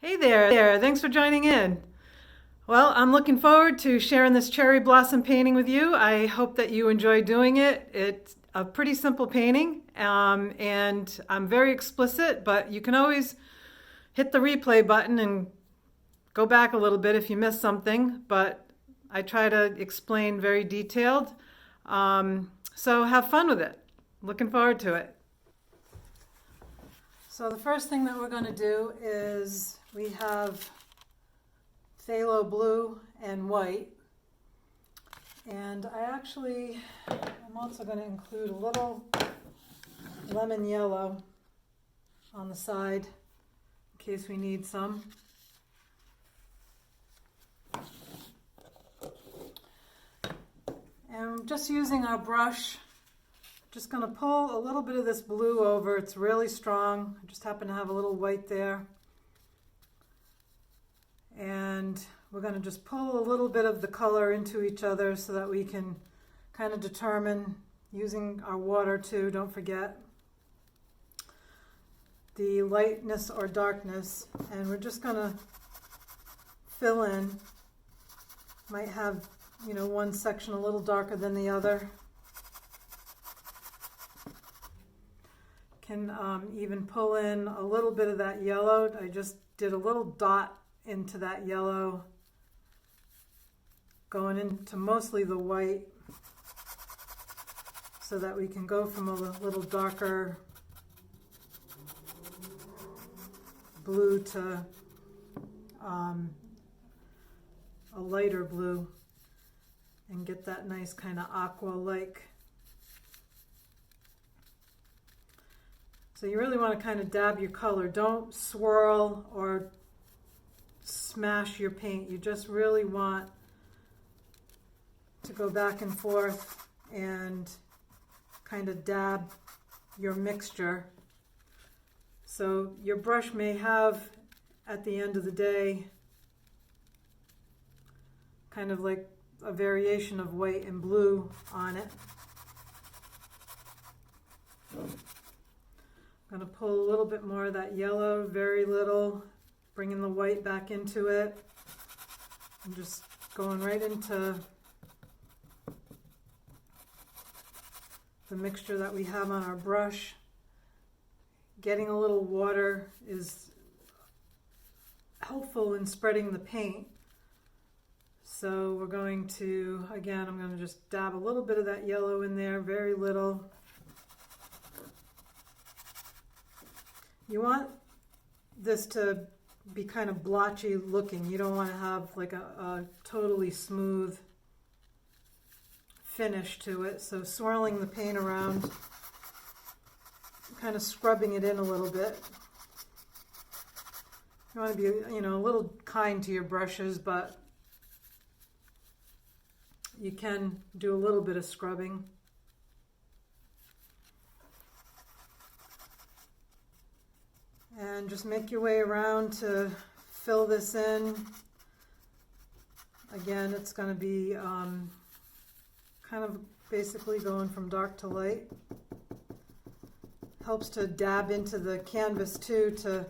Hey there, thanks for joining in. Well, I'm looking forward to sharing this cherry blossom painting with you. I hope that you enjoy doing it. It's a pretty simple painting, and I'm very explicit, but you can always hit the replay button and go back a little bit if you missed something, but I try to explain very detailed. So have fun with it. Looking forward to it. So the first thing that we're going to do is we have phthalo blue and white. And I'm also going to include a little lemon yellow on the side in case we need some. And just using our brush, just going to pull a little bit of this blue over. It's really strong. I just happen to have a little white there. And we're going to just pull a little bit of the color into each other so that we can kind of determine, using our water too, don't forget, the lightness or darkness. And we're just going to fill in. Might have, one section a little darker than the other. Can even pull in a little bit of that yellow. I just did a little dot into that yellow, going into mostly the white, so that we can go from a little darker blue to a lighter blue and get that nice kind of aqua-like. So you really want to kind of dab your color. Don't swirl or smash your paint. You just really want to go back and forth and kind of dab your mixture. So your brush may have, at the end of the day, kind of like a variation of white and blue on it. I'm going to pull a little bit more of that yellow, very little, bringing the white back into it. I'm just going right into the mixture that we have on our brush. Getting a little water is helpful in spreading the paint. So we're going to, again, I'm going to just dab a little bit of that yellow in there, very little. You want this to be kind of blotchy looking. You don't want to have like a totally smooth finish to it. So swirling the paint around, kind of scrubbing it in a little bit. You want to be, a little kind to your brushes, but you can do a little bit of scrubbing. And just make your way around to fill this in. Again, it's going to be kind of basically going from dark to light. Helps to dab into the canvas too to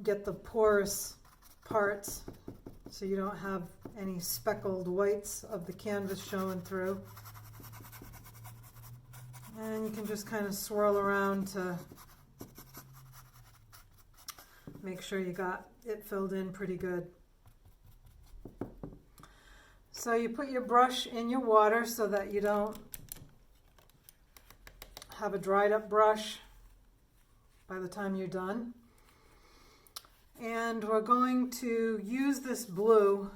get the porous parts so you don't have any speckled whites of the canvas showing through. And you can just kind of swirl around to make sure you got it filled in pretty good. So you put your brush in your water so that you don't have a dried up brush by the time you're done. And we're going to use this blue,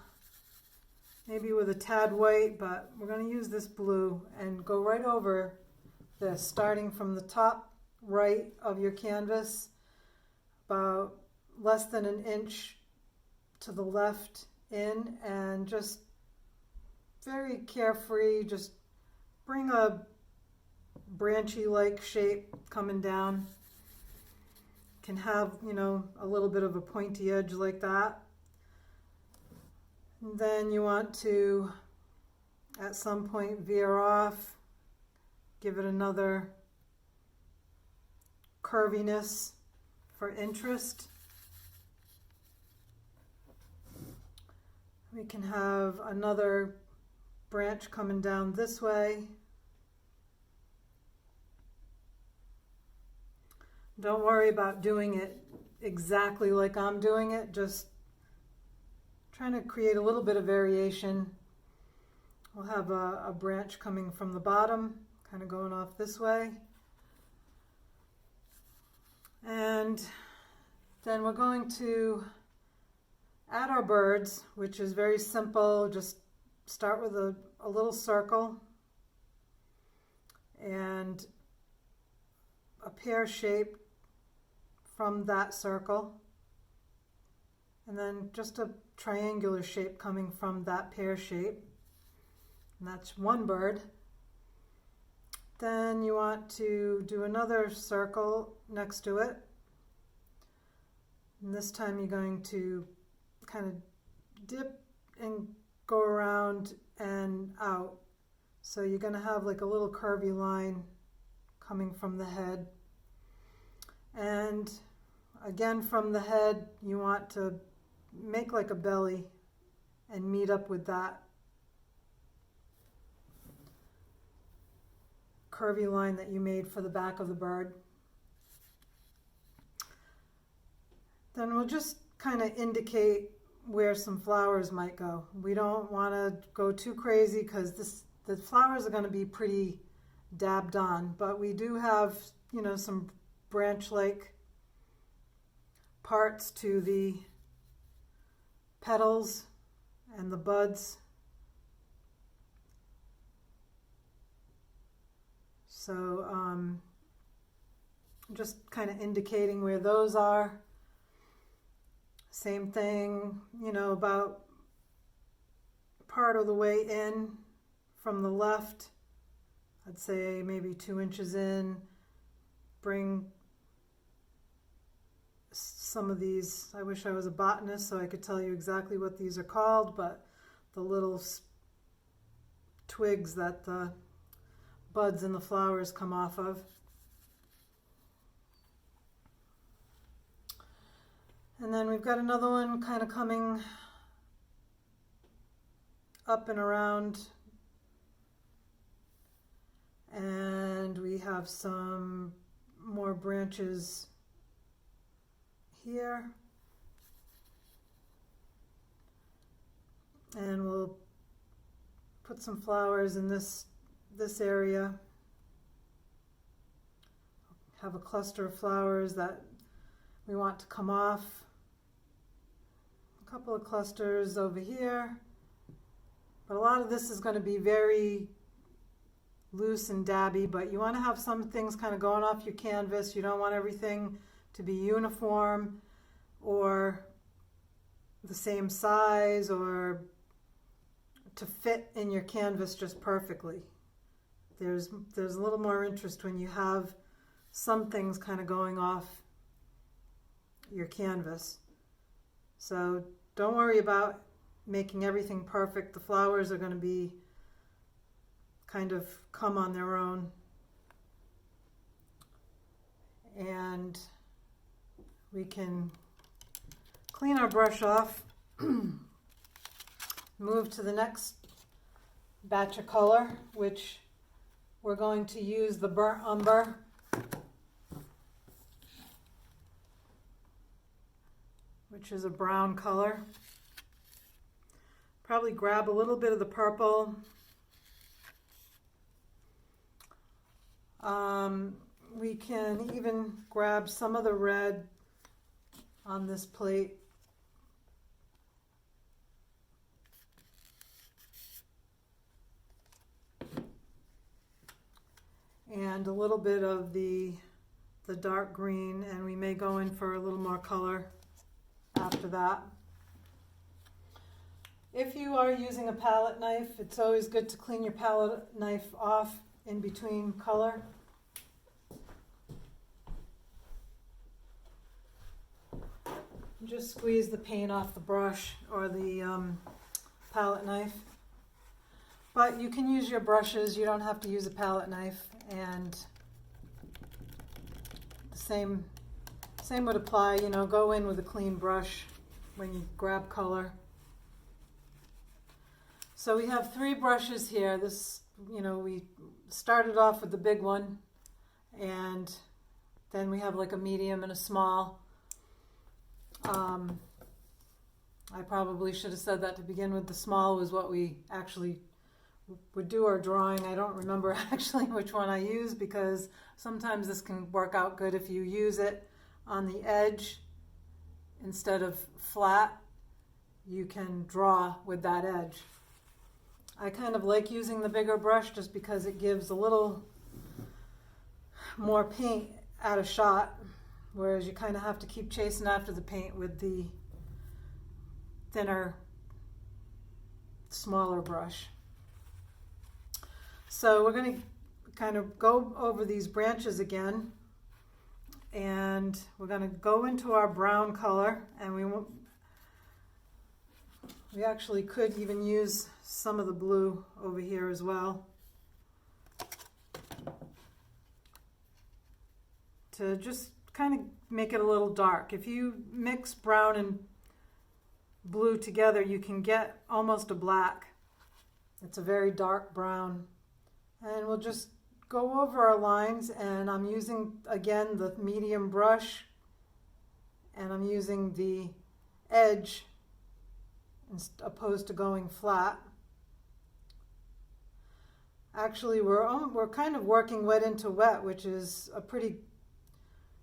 maybe with a tad white, but we're going to use this blue and go right over this, starting from the top right of your canvas, about less than an inch to the left in, and just very carefree, just bring a branchy like shape coming down. Can have, a little bit of a pointy edge like that. And then you want to, at some point, veer off, give it another curviness for interest. We can have another branch coming down this way. Don't worry about doing it exactly like I'm doing it, just trying to create a little bit of variation. We'll have a branch coming from the bottom, kind of going off this way. And then we're going to add our birds, which is very simple. Just start with a little circle and a pear shape from that circle, and then just a triangular shape coming from that pear shape, and that's one bird. Then you want to do another circle next to it, and this time you're going to kind of dip and go around and out, so you're going to have like a little curvy line coming from the head. And again, from the head, you want to make like a belly and meet up with that curvy line that you made for the back of the bird. Then we'll just kind of indicate where some flowers might go. We don't want to go too crazy because the flowers are going to be pretty dabbed on, but we do have, you know, some branch-like parts to the petals and the buds. So just kind of indicating where those are. Same thing, you know, about part of the way in from the left. I'd say maybe 2 inches in. Bring some of these, I wish I was a botanist so I could tell you exactly what these are called, but the little twigs that the buds and the flowers come off of. And then we've got another one kind of coming up and around, and we have some more branches here, and we'll put some flowers in this area. Have a cluster of flowers that we want to come off. A couple of clusters over here, but a lot of this is going to be very loose and dabby, but you want to have some things kind of going off your canvas. You don't want everything to be uniform or the same size or to fit in your canvas just perfectly. There's a little more interest when you have some things kind of going off your canvas. So don't worry about making everything perfect. The flowers are going to be kind of come on their own. And we can clean our brush off, move to the next batch of color, which we're going to use the burnt umber. Which is a brown color. Probably grab a little bit of the purple. We can even grab some of the red on this plate. And a little bit of the dark green, and we may go in for a little more color after that. If you are using a palette knife, it's always good to clean your palette knife off in between color. Just squeeze the paint off the brush or the palette knife. But you can use your brushes, you don't have to use a palette knife, and the same would apply, you know, go in with a clean brush when you grab color. So we have 3 brushes here. This, we started off with the big one, and then we have like a medium and a small. I probably should have said that to begin with. The small was what we actually would do our drawing. I don't remember actually which one I used, because sometimes this can work out good if you use it on the edge instead of flat. You can draw with that edge. I kind of like using the bigger brush just because it gives a little more paint at a shot, whereas you kind of have to keep chasing after the paint with the thinner, smaller brush. So we're going to kind of go over these branches again, and we're going to go into our brown color, and we actually could even use some of the blue over here as well to just kind of make it a little dark. If you mix brown and blue together, you can get almost a black. It's a very dark brown. And we'll just go over our lines, and I'm using again the medium brush, and I'm using the edge opposed to going flat. Actually, we're kind of working wet into wet, which is a pretty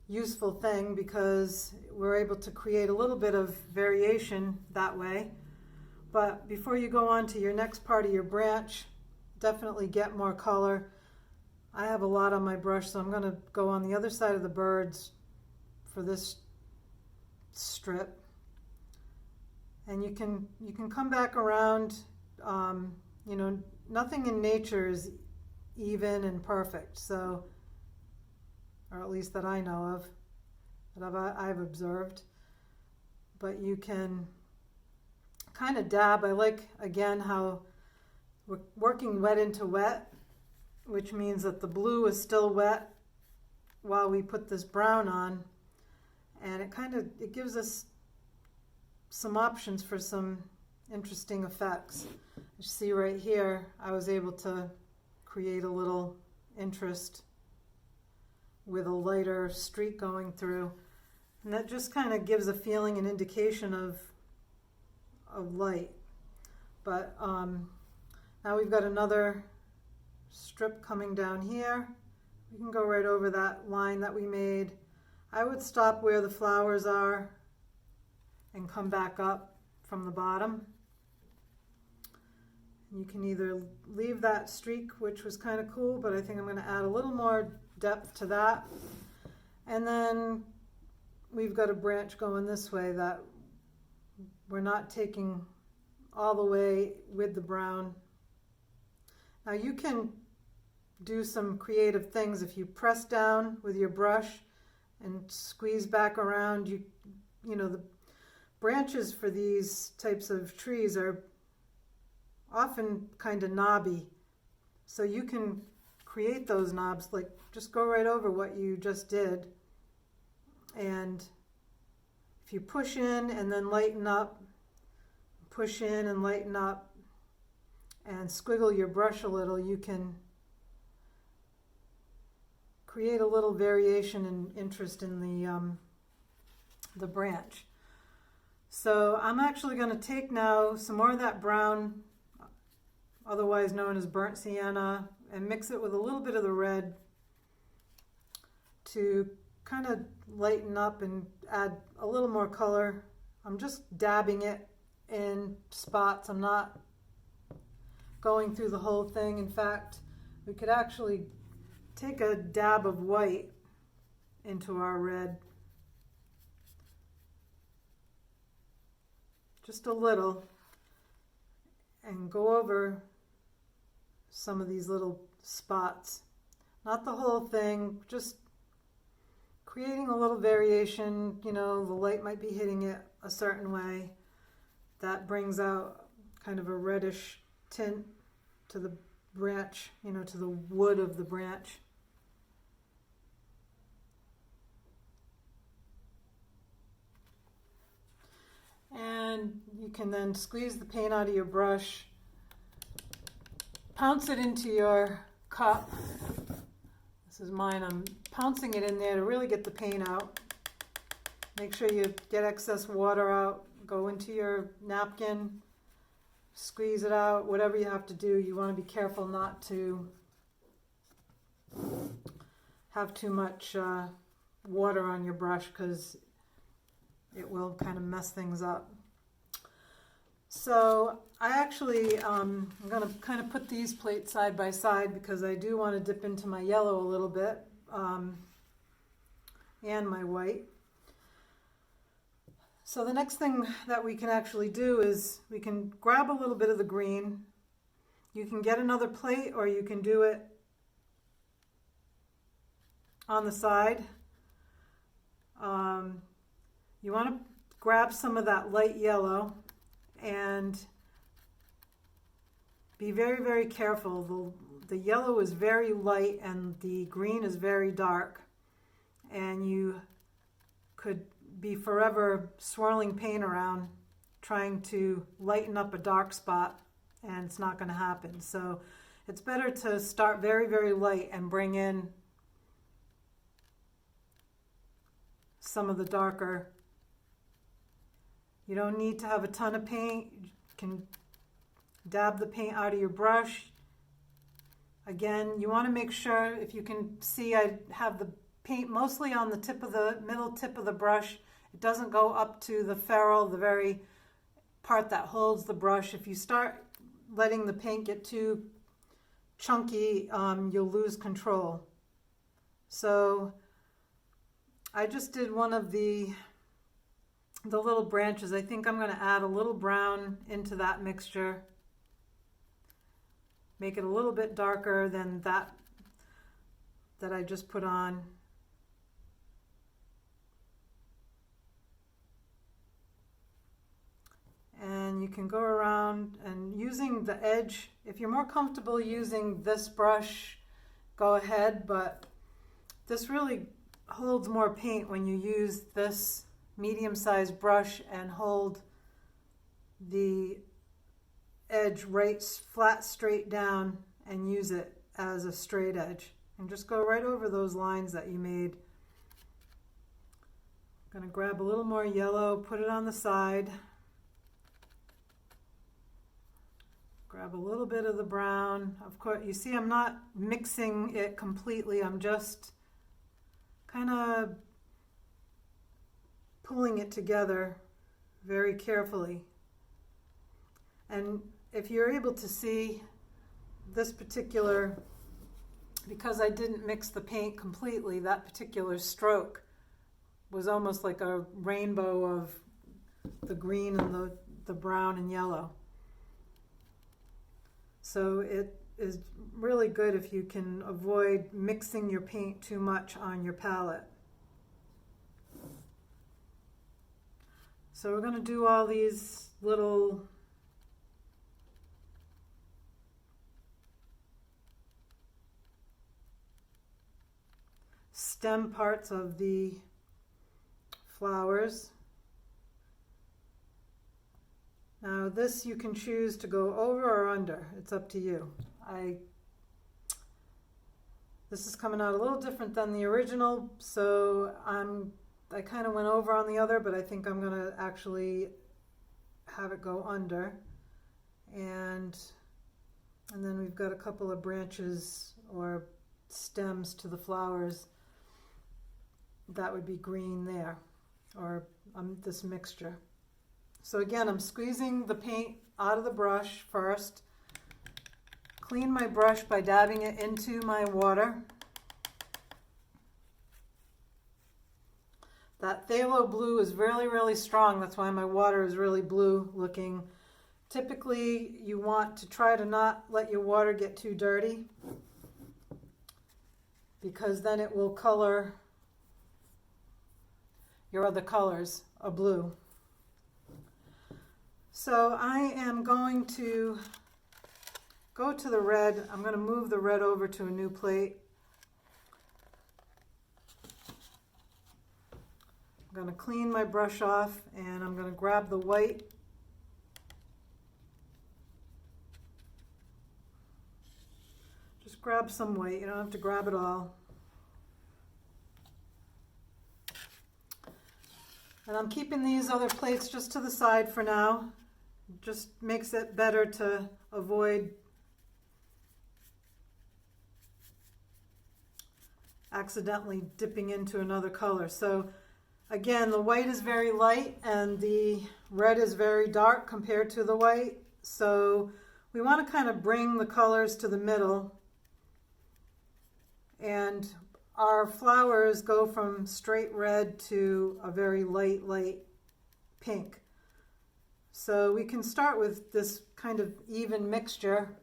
useful thing because we're able to create a little bit of variation that way. But before you go on to your next part of your branch, definitely get more color. I have a lot on my brush, so I'm going to go on the other side of the birds for this strip. And you can come back around. Nothing in nature is even and perfect, so, or at least that I know of, that I've observed. But you can kind of dab. I like, again, how we're working wet into wet, which means that the blue is still wet while we put this brown on, and it gives us some options for some interesting effects. You see right here, I was able to create a little interest with a lighter streak going through, and that just kind of gives a feeling, an indication of light. But now we've got another strip coming down here. We can go right over that line that we made. I would stop where the flowers are and come back up from the bottom. You can either leave that streak, which was kind of cool, but I think I'm going to add a little more depth to that. And then we've got a branch going this way that we're not taking all the way with the brown. Now you can do some creative things. If you press down with your brush and squeeze back around, the branches for these types of trees are often kind of knobby. So you can create those knobs, like just go right over what you just did. And if you push in and then lighten up, push in and lighten up, and squiggle your brush a little, you can create a little variation and interest in the branch. So I'm actually going to take now some more of that brown, otherwise known as burnt sienna, and mix it with a little bit of the red to kind of lighten up and add a little more color. I'm just dabbing it in spots. I'm not going through the whole thing. In fact, we could actually take a dab of white into our red. Just a little, and go over some of these little spots. Not the whole thing, just creating a little variation. The light might be hitting it a certain way. That brings out kind of a reddish tint to the branch, to the wood of the branch. And you can then squeeze the paint out of your brush pounce it into your cup. This is mine. I'm pouncing it in there to really get the paint out. Make sure you get excess water out. Go into your napkin, squeeze it out, whatever you have to do. You want to be careful not to have too much water on your brush because it will kind of mess things up. So I actually, I'm going to kind of put these plates side by side because I do want to dip into my yellow a little bit and my white. So the next thing that we can actually do is we can grab a little bit of the green. You can get another plate or you can do it on the side. You want to grab some of that light yellow and be very, very careful. The yellow is very light and the green is very dark, and you could be forever swirling paint around trying to lighten up a dark spot, and it's not going to happen. So it's better to start very, very light and bring in some of the darker. You don't need to have a ton of paint. You can dab the paint out of your brush. Again, you want to make sure, if you can see, I have the paint mostly on the tip of the middle tip of the brush. It doesn't go up to the ferrule, the very part that holds the brush. If you start letting the paint get too chunky, you'll lose control. So I just did one of the little branches. I think I'm going to add a little brown into that mixture. Make it a little bit darker than that I just put on. And you can go around and using the edge. If you're more comfortable using this brush, go ahead, but this really holds more paint when you use this medium-sized brush and hold the edge right flat straight down and use it as a straight edge, and just go right over those lines that you made. I'm going to grab a little more yellow, put it on the side, grab a little bit of the brown. Of course, you see I'm not mixing it completely, I'm just kind of pulling it together very carefully. And if you're able to see this particular, because I didn't mix the paint completely, that particular stroke was almost like a rainbow of the green and the brown and yellow. So it is really good if you can avoid mixing your paint too much on your palette. So we're going to do all these little stem parts of the flowers. Now this you can choose to go over or under. It's up to you. This is coming out a little different than the original, so I kind of went over on the other, but I think I'm going to actually have it go under. And then we've got a couple of branches or stems to the flowers. That would be green there, or this mixture. So again, I'm squeezing the paint out of the brush first. Clean my brush by dabbing it into my water. That phthalo blue is really, really strong. That's why my water is really blue looking. Typically, you want to try to not let your water get too dirty, because then it will color your other colors a blue. So I am going to go to the red. I'm going to move the red over to a new plate. I'm going to clean my brush off, and I'm going to grab the white. grab some white. You don't have to grab it all. And I'm keeping these other plates just to the side for now. Just makes it better to avoid accidentally dipping into another color. So again, the white is very light and the red is very dark compared to the white. So we want to kind of bring the colors to the middle, and our flowers go from straight red to a very light pink. So we can start with this kind of even mixture,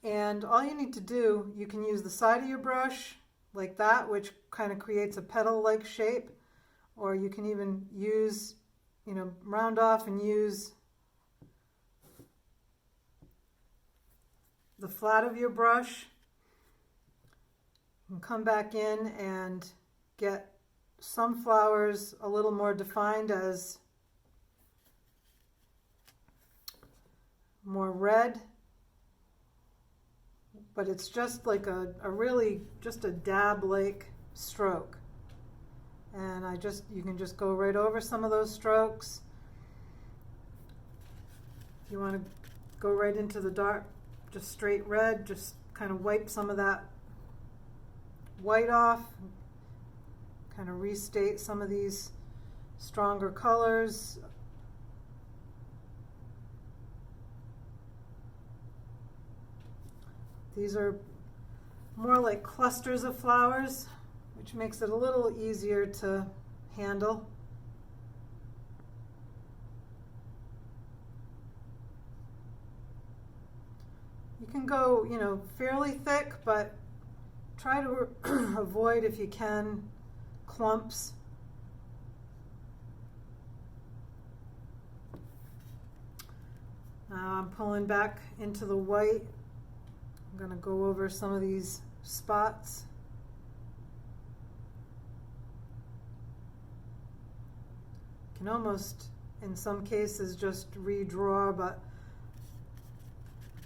and all you need to do, you can use the side of your brush like that, which kind of creates a petal-like shape, or you can even use, round off and use the flat of your brush. You can come back in and get some flowers a little more defined as more red, but it's just like a really just a dab-like stroke. And you can just go right over some of those strokes. If you want to go right into the dark, just straight red, just kind of wipe some of that white off, kind of restate some of these stronger colors. These are more like clusters of flowers, which makes it a little easier to handle. You can go, fairly thick, but try to avoid, if you can, clumps. Now I'm pulling back into the white. I'm going to go over some of these spots. You can almost, in some cases, just redraw, but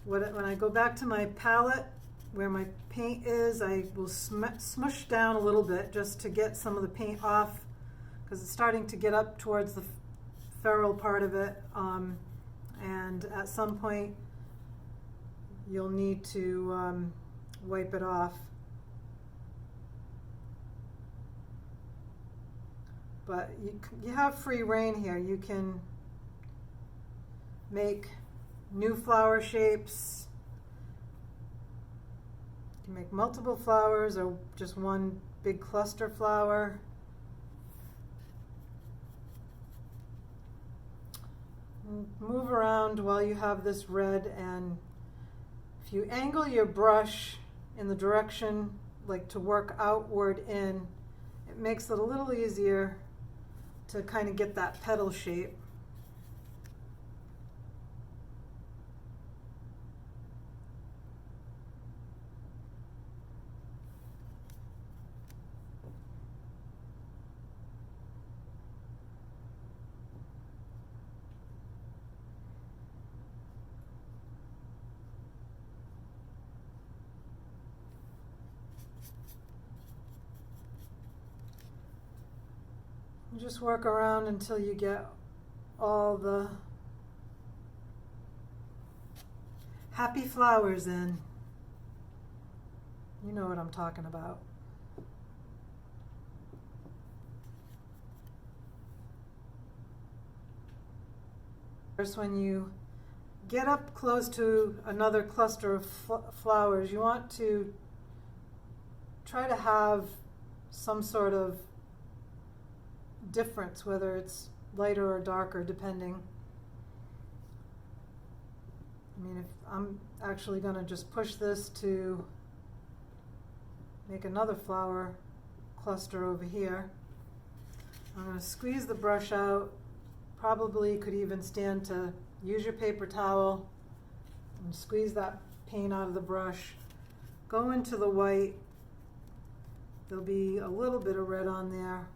when I go back to my palette, where my paint is, I will smush down a little bit just to get some of the paint off, because it's starting to get up towards the feral part of it, and at some point you'll need to wipe it off. But you have free reign here. You can make new flower shapes. You can make multiple flowers or just one big cluster flower. Move around while you have this red, and if you angle your brush in the direction like to work outward in, it makes it a little easier to kind of get that petal shape. Just work around until you get all the happy flowers in. You know what I'm talking about. First, when you get up close to another cluster of flowers, you want to try to have some sort of difference, whether it's lighter or darker, depending. I mean, if I'm actually going to just push this to make another flower cluster over here, I'm going to squeeze the brush out. Probably could even stand to use your paper towel and squeeze that paint out of the brush. Go into the white. There'll be a little bit of red on there,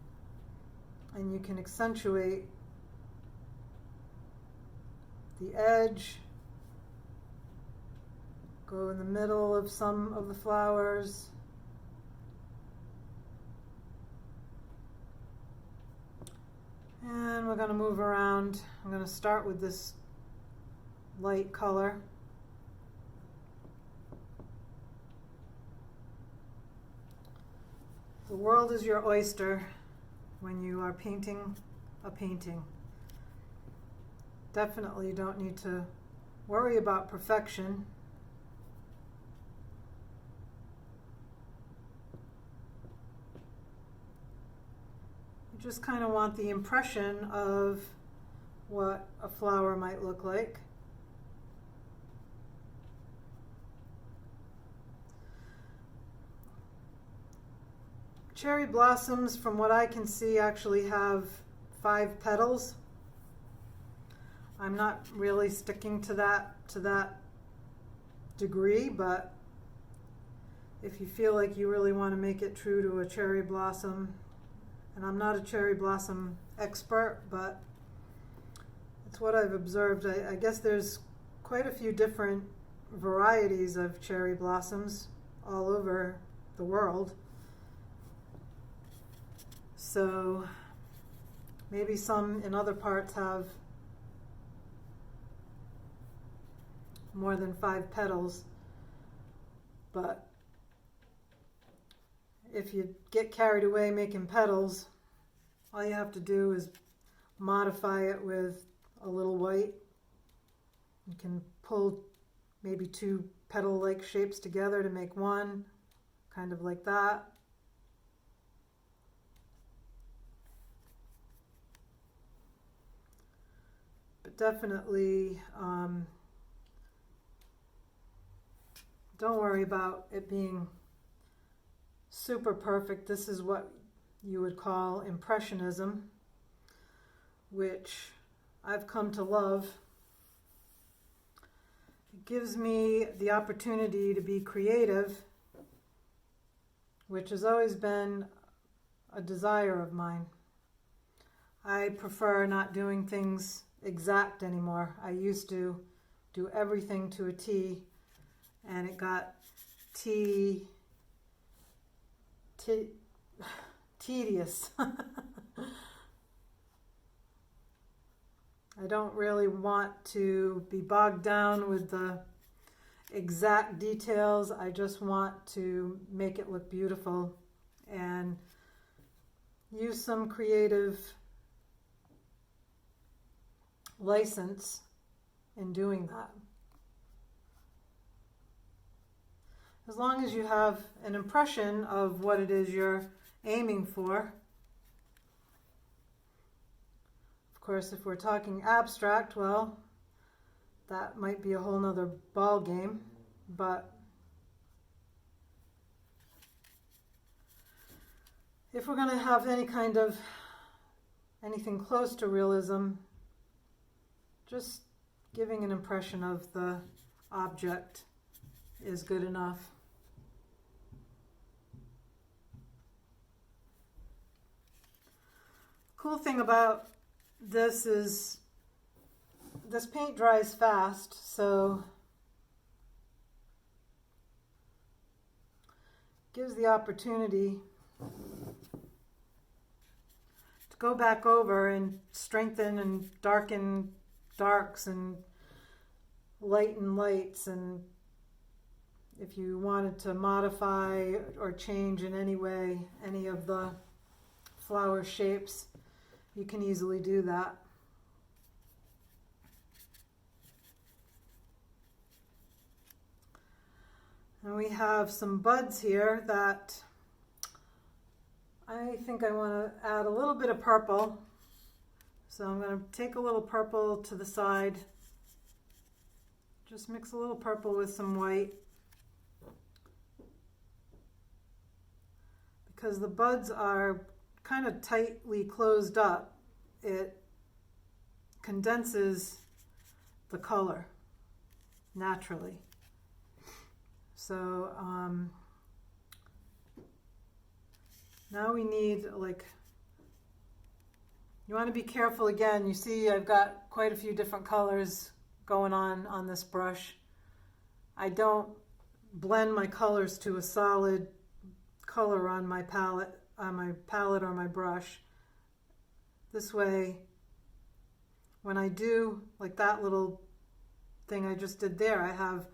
and you can accentuate the edge, Go in the middle of some of the flowers. And we're going to move around. I'm going to start with this light color. The world is your oyster when you are painting a painting. Definitely don't need to worry about perfection. You just kind of want the impression of what a flower might look like. Cherry blossoms, from what I can see, actually have 5 petals. I'm not really sticking to that degree, but if you feel like you really want to make it true to a cherry blossom, and I'm not a cherry blossom expert, but it's what I've observed. I guess there's quite a few different varieties of cherry blossoms all over the world. So maybe some in other parts have more than 5 petals, but if you get carried away making petals, all you have to do is modify it with a little white. You can pull maybe 2 petal-like shapes together to make one, kind of like that. But definitely don't worry about it being super perfect. This is what you would call Impressionism, which I've come to love. It gives me the opportunity to be creative, which has always been a desire of mine. I prefer not doing things exact anymore. I used to do everything to a T, and it got tedious. I don't really want to be bogged down with the exact details. I just want to make it look beautiful and use some creative license in doing that. As long as you have an impression of what it is you're aiming for. Of course, if we're talking abstract, well, that might be a whole nother ball game, but if we're going to have anything close to realism, just giving an impression of the object is good enough. Cool thing about this is this paint dries fast, so gives the opportunity to go back over and strengthen and darken darks and lighten lights, and if you wanted to modify or change in any way any of the flower shapes, you can easily do that. And we have some buds here that I think I want to add a little bit of purple. So I'm going to take a little purple to the side. Just mix a little purple with some white. Because the buds are kind of tightly closed up, it condenses the color naturally. So now we need, you want to be careful again. You see I've got quite a few different colors going on this brush. I don't blend my colors to a solid color on my palette or my brush. This way, when I do like that little thing I just did there, I have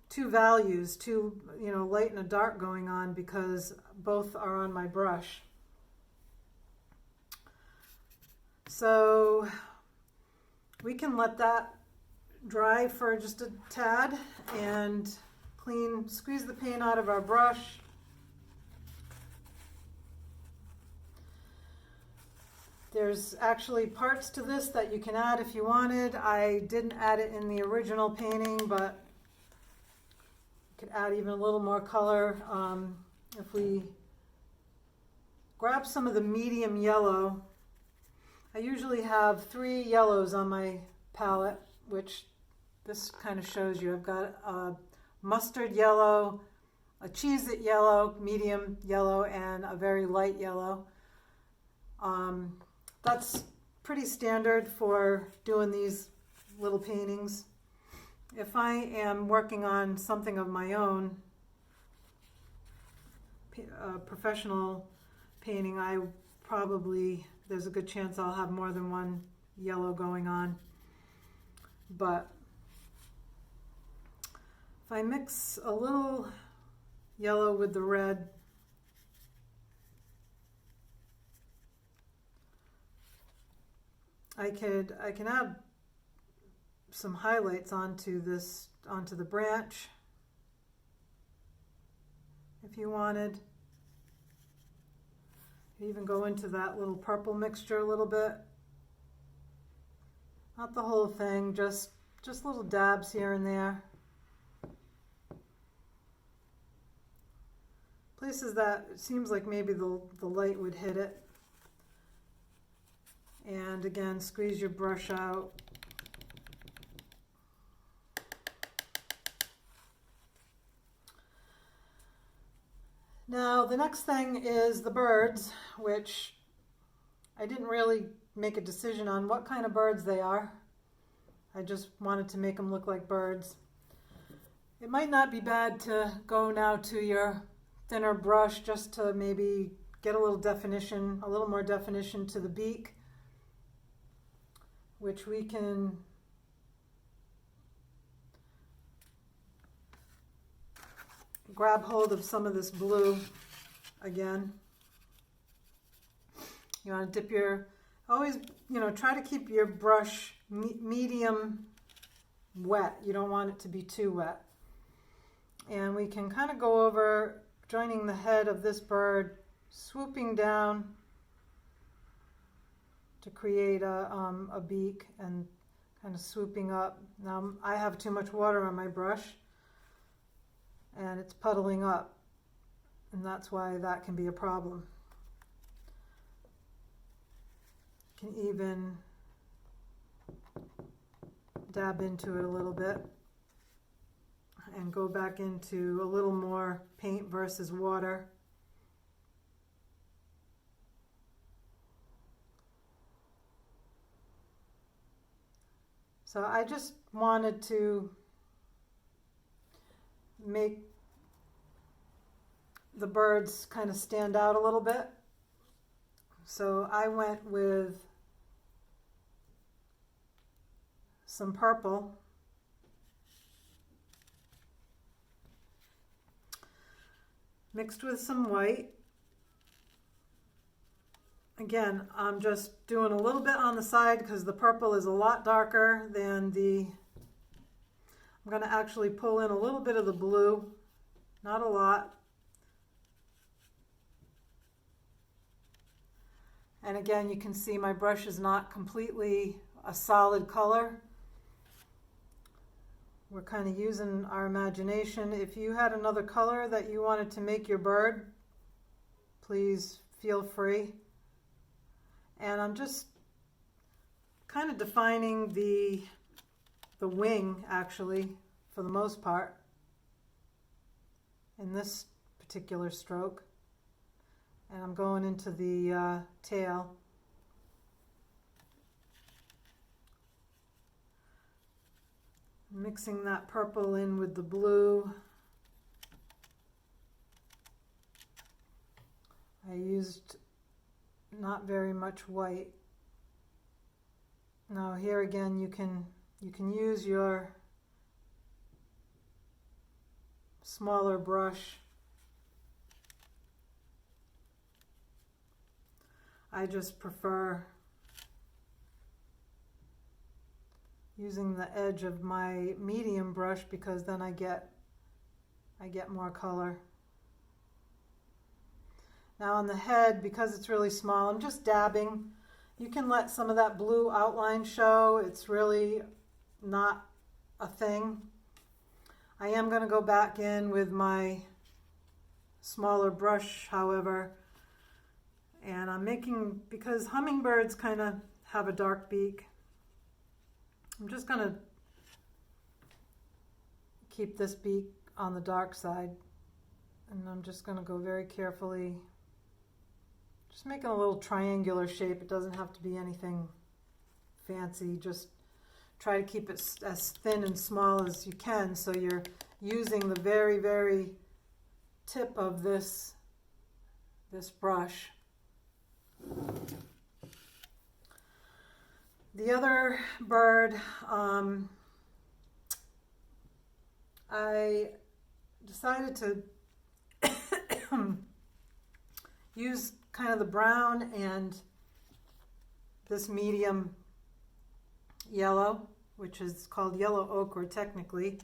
two values, two, light and a dark going on because both are on my brush. So we can let that dry for just a tad and squeeze the paint out of our brush. There's actually parts to this that you can add if you wanted. I didn't add it in the original painting, but you could add even a little more color. If we grab some of the medium yellow, I usually have 3 yellows on my palette, which this kind of shows you. I've got a mustard yellow, a Cheez-It yellow, medium yellow, and a very light yellow. That's pretty standard for doing these little paintings. If I am working on something of my own, professional painting, there's a good chance I'll have more than one yellow going on. But if I mix a little yellow with the red, I can add some highlights onto the branch if you wanted. Even go into that little purple mixture a little bit. Not the whole thing, just little dabs here and there. Places that it seems like maybe the light would hit it. And again, squeeze your brush out. Now the next thing is the birds, which I didn't really make a decision on what kind of birds they are. I just wanted to make them look like birds. It might not be bad to go now to your thinner brush just to maybe get a little more definition to the beak, which we can grab hold of some of this blue again. You want to dip always, try to keep your brush medium wet. You don't want it to be too wet. And we can kind of go over joining the head of this bird, swooping down to create a beak and kind of swooping up. Now I have too much water on my brush and it's puddling up, and that's why that can be a problem. You can even dab into it a little bit and go back into a little more paint versus water. So I just wanted to make the birds kind of stand out a little bit. So I went with some purple. Mixed with some white. Again, I'm just doing a little bit on the side because the purple is a lot darker than I'm going to actually pull in a little bit of the blue, not a lot. And again, you can see my brush is not completely a solid color. We're kind of using our imagination. If you had another color that you wanted to make your bird, please feel free. And I'm just kind of defining the wing, actually, for the most part, in this particular stroke. And I'm going into the tail. mixing that purple in with the blue. I used not very much white. Now here again you can use your smaller brush. I just prefer using the edge of my medium brush because then I get more color. Now on the head, because it's really small, I'm just dabbing. You can let some of that blue outline show. It's really not a thing. I am going to go back in with my smaller brush, however, and I'm making, because hummingbirds kind of have a dark beak, I'm just going to keep this beak on the dark side, and I'm just going to go very carefully, just making a little triangular shape. It doesn't have to be anything fancy, just try to keep it as thin and small as you can, so you're using the very, very tip of this brush. The other bird, I decided to use kind of the brown and this medium yellow, which is called yellow ochre technically,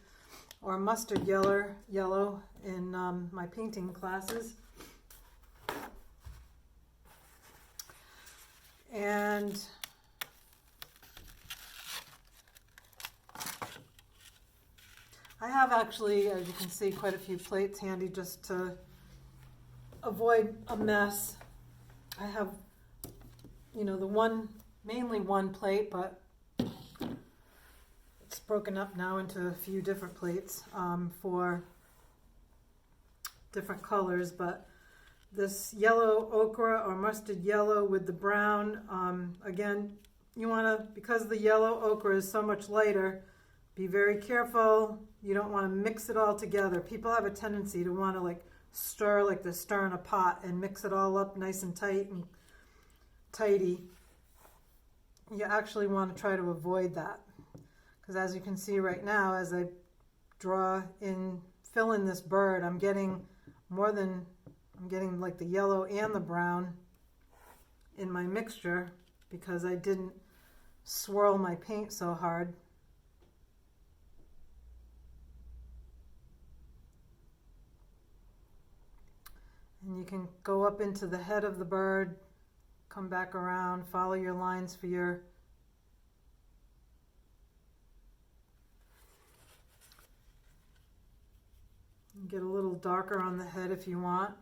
or mustard yellow in my painting classes. And I have actually, as you can see, quite a few plates handy just to avoid a mess. I have, mainly one plate, but it's broken up now into a few different plates for different colors. But this yellow ochre or mustard yellow with the brown, again, you want to, because the yellow ochre is so much lighter, be very careful. You don't want to mix it all together. People have a tendency to want to stir like they're stirring a pot and mix it all up nice and tight and tidy. You actually want to try to avoid that, because as you can see right now, as I fill in this bird, I'm getting like the yellow and the brown in my mixture because I didn't swirl my paint so hard. And you can go up into the head of the bird, come back around, follow your lines for your get a little darker on the head if you want.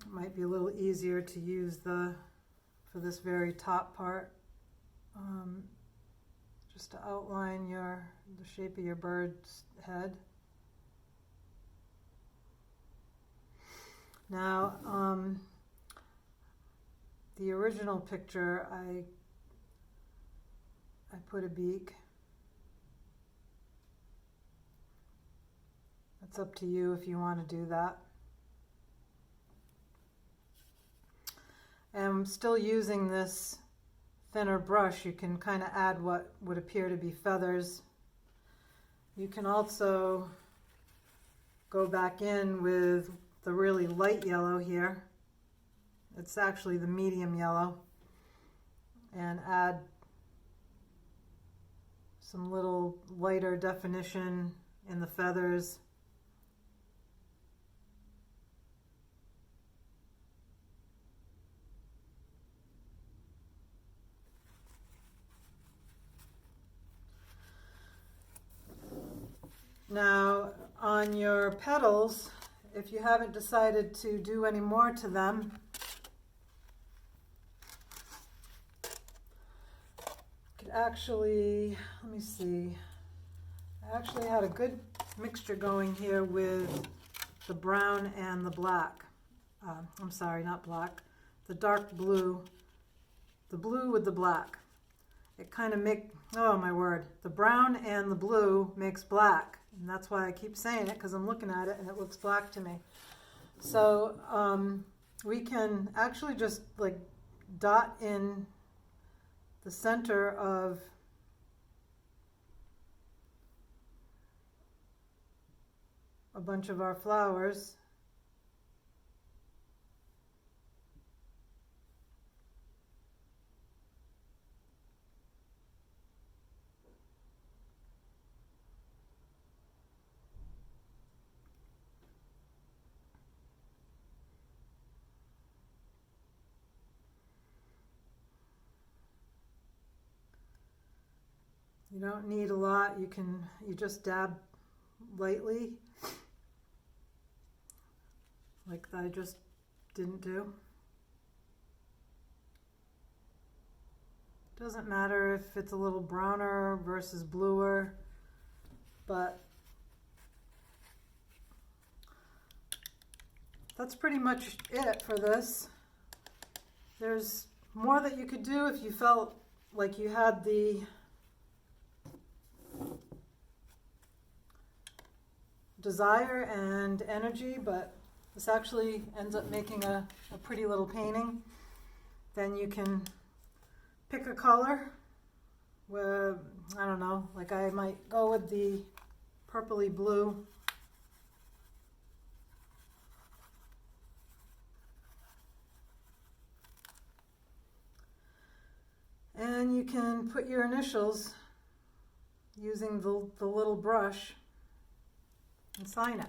It might be a little easier to use for this very top part. Just to outline the shape of your bird's head. Now, the original picture, I put a beak. It's up to you if you want to do that. And I'm still using this thinner brush. You can kind of add what would appear to be feathers. You can also go back in with the really light yellow here. It's actually the medium yellow, and add some little lighter definition in the feathers. Now, on your petals, if you haven't decided to do any more to them, you could actually, let me see, I actually had a good mixture going here with the brown and the black. I'm sorry, not black, the dark blue, the blue with the black. It kind of oh my word, the brown and the blue makes black. And that's why I keep saying it, because I'm looking at it and it looks black to me. So we can actually just like dot in the center of a bunch of our flowers. You don't need a lot. You just dab lightly, like I just didn't do. Doesn't matter if it's a little browner versus bluer, but that's pretty much it for this. There's more that you could do if you felt like you had the desire and energy, but this actually ends up making a pretty little painting. Then you can pick a color where, I don't know, like I might go with the purpley blue. And you can put your initials using the little brush and sign it.